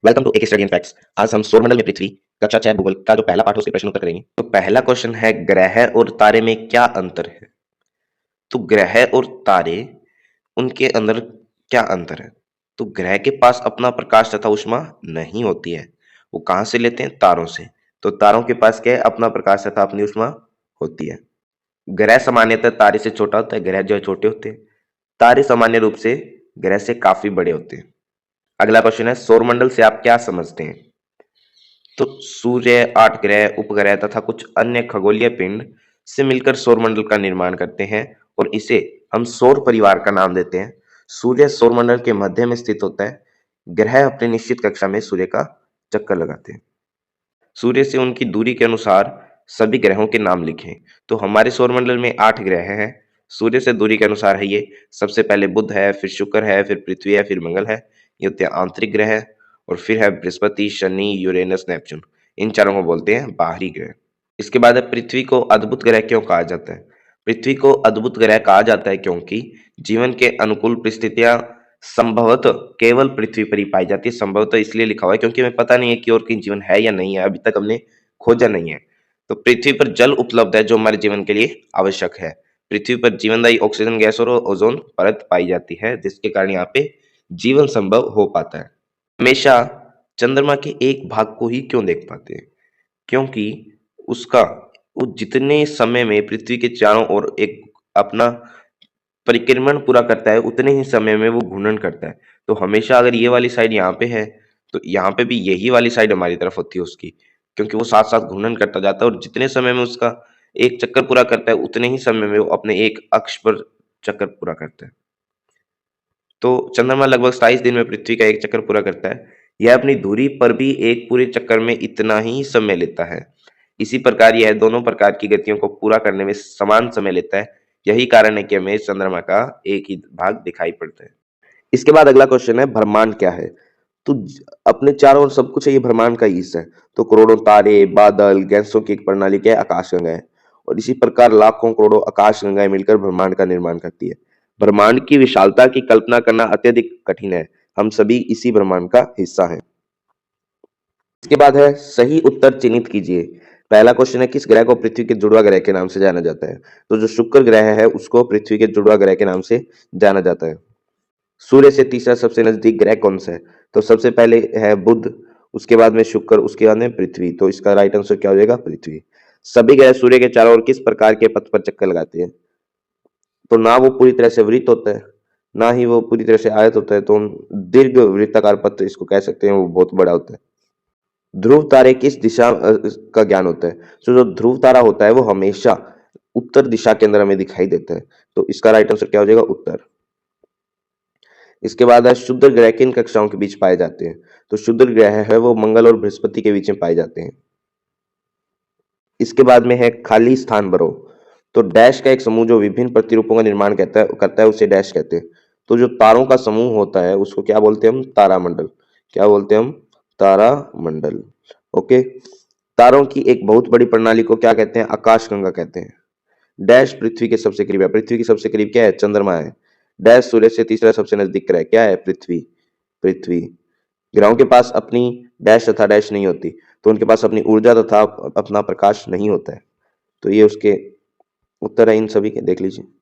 Welcome to एक study in facts. आज हम सौरमंडल में पृथ्वी कक्षा 6 भूगोल का जो पहला पार्ट है उसके प्रश्न उत्तर करेंगे। तो पहला क्वेश्चन है, ग्रह और तारे में क्या अंतर है? तो ग्रह और तारे, उनके अंदर क्या अंतर है? तो ग्रह के पास अपना प्रकाश तथा ऊष्मा नहीं होती है। वो कहां से लेते हैं? तारों से। तो तारों के पास क्या है? अपना प्रकाश तथा अपनी ऊष्मा होती है। ग्रह सामान्यतः तारे से छोटा होता है, ग्रह जो है छोटे होते हैं। तारे सामान्य रूप से ग्रह से काफी बड़े होते हैं। अगला क्वेश्चन है, सौरमंडल से आप क्या समझते हैं? तो सूर्य, 8 ग्रह, उपग्रह तथा कुछ अन्य खगोलीय पिंड से मिलकर सौरमंडल का निर्माण करते हैं और इसे हम सौर परिवार का नाम देते हैं। सूर्य सौरमंडल के मध्य में स्थित होता है। ग्रह अपनी निश्चित कक्षा में सूर्य का चक्कर लगाते हैं। सूर्य से उनकी दूरी के अनुसार सभी ग्रहों के नाम लिखें। तो हमारे सौरमंडल में 8 ग्रह हैं। सूर्य से दूरी के अनुसार है ये, सबसे पहले बुध है, फिर शुक्र है, फिर पृथ्वी है, फिर मंगल है। ये होते हैं आंतरिक ग्रह। और फिर है बृहस्पति, शनि, यूरेनस, नेपच्यून। इन चारों को बोलते हैं बाहरी ग्रह। इसके बाद है, पृथ्वी को अद्भुत ग्रह क्यों कहा जाता है? पृथ्वी को अद्भुत ग्रह कहा जाता है क्योंकि जीवन के अनुकूल परिस्थितियां संभवतः केवल पृथ्वी पर ही पाई जाती है। संभवतः इसलिए लिखा हुआ है क्योंकि हमें पता नहीं है कि और कहीं जीवन है या नहीं है, अभी तक हमने खोजा नहीं है। तो पृथ्वी पर जल उपलब्ध है जो हमारे जीवन के लिए आवश्यक है। पृथ्वी पर जीवनदायी ऑक्सीजन गैस और ओजोन परत पाई जाती है, जिसके कारण यहाँ पे जीवन संभव हो पाता है। हमेशा चंद्रमा के एक भाग को ही क्यों देख पाते हैं? क्योंकि उसका वो जितने समय में पृथ्वी के चारों ओर एक अपना परिक्रमण पूरा करता है, उतने ही समय में वो घूर्णन करता है। तो हमेशा अगर ये वाली साइड यहाँ पे है, तो यहाँ पे भी यही वाली साइड हमारी तरफ होती है उसकी, क्योंकि वो साथ-साथ घूर्णन करता जाता है और जितने समय में उसका एक चक्कर पूरा करता है, उतने ही समय में वो अपने एक अक्ष पर चक्कर पूरा करता है। तो चंद्रमा लगभग 27 दिन में पृथ्वी का एक चक्कर पूरा करता है। यह अपनी धुरी पर भी एक पूरे चक्कर में इतना ही समय लेता है। इसी प्रकार यह दोनों प्रकार की गतियों को पूरा करने में समान समय लेता है। यही कारण है कि हमें चंद्रमा का एक ही भाग दिखाई पड़ता है। इसके बाद अगला क्वेश्चन है, ब्रह्मांड क्या है? तो अपने चारों ओर सब कुछ है, ये ब्रह्मांड का ही हिस्सा है। तो करोड़ों तारे, बादल, गैसों की एक प्रणाली क्या है? आकाशगंगा है। और इसी प्रकार लाखों करोड़ों आकाशगंगाएं मिलकर ब्रह्मांड का निर्माण करती है। ब्रह्मांड की विशालता की कल्पना करना अत्यधिक कठिन है। हम सभी इसी ब्रह्मांड का हिस्सा हैं। इसके बाद है, सही उत्तर चिन्हित कीजिए। पहला क्वेश्चन है, किस ग्रह को पृथ्वी के जुड़वा ग्रह के नाम से जाना जाता है? तो जो शुक्र ग्रह है उसको पृथ्वी के जुड़वा ग्रह के नाम से जाना जाता है। सूर्य से तीसरा सबसे नजदीक ग्रह कौन सा है? तो सबसे पहले है बुध, उसके बाद में शुक्र, उसके बाद में पृथ्वी। तो इसका राइट आंसर क्या हो जाएगा? पृथ्वी। सभी ग्रह सूर्य के चारों ओर किस प्रकार के पथ पर चक्कर लगाते हैं? तो ना वो पूरी तरह से वृत्त होता है, ना ही वो पूरी तरह से आयत होता है। तो हम दीर्घ वृत्ताकार पथ इसको कह सकते हैं, वो बहुत बड़ा होता है। ध्रुव तारे किस दिशा का ज्ञान होता है? तो जो ध्रुव तारा होता है वो हमेशा उत्तर दिशा के अंदर हमें दिखाई देता है। तो इसका राइट आंसर क्या हो जाएगा? उत्तर। इसके बाद है, शुद्ध ग्रह किन कक्षाओं के बीच पाए जाते हैं? तो शुद्ध ग्रह है वो मंगल और बृहस्पति के बीच में पाए जाते हैं। इसके बाद में है, खाली स्थान भरो। तो डैश का एक समूह जो विभिन्न प्रतिरूपों का निर्माण करता है उसे डैश कहते हैं। तो जो तारों का समूह होता है उसको क्या बोलते हैं हम? तारामंडल। क्या बोलते हैं हम? तारामंडल। ओके। तारों की एक बहुत बड़ी प्रणाली को क्या कहते हैं? आकाशगंगा कहते हैं। डैश पृथ्वी के सबसे करीब है। पृथ्वी के सबसे करीब क्या है? चंद्रमा है। डैश सूर्य से तीसरा सबसे नजदीक ग्रह क्या है? पृथ्वी। पृथ्वी। ग्रहों के पास अपनी डैश तथा डैश नहीं होती, तो उनके पास अपनी ऊर्जा तथा अपना प्रकाश नहीं होता है। तो ये उसके उत्तर है इन सभी के, देख लीजिए।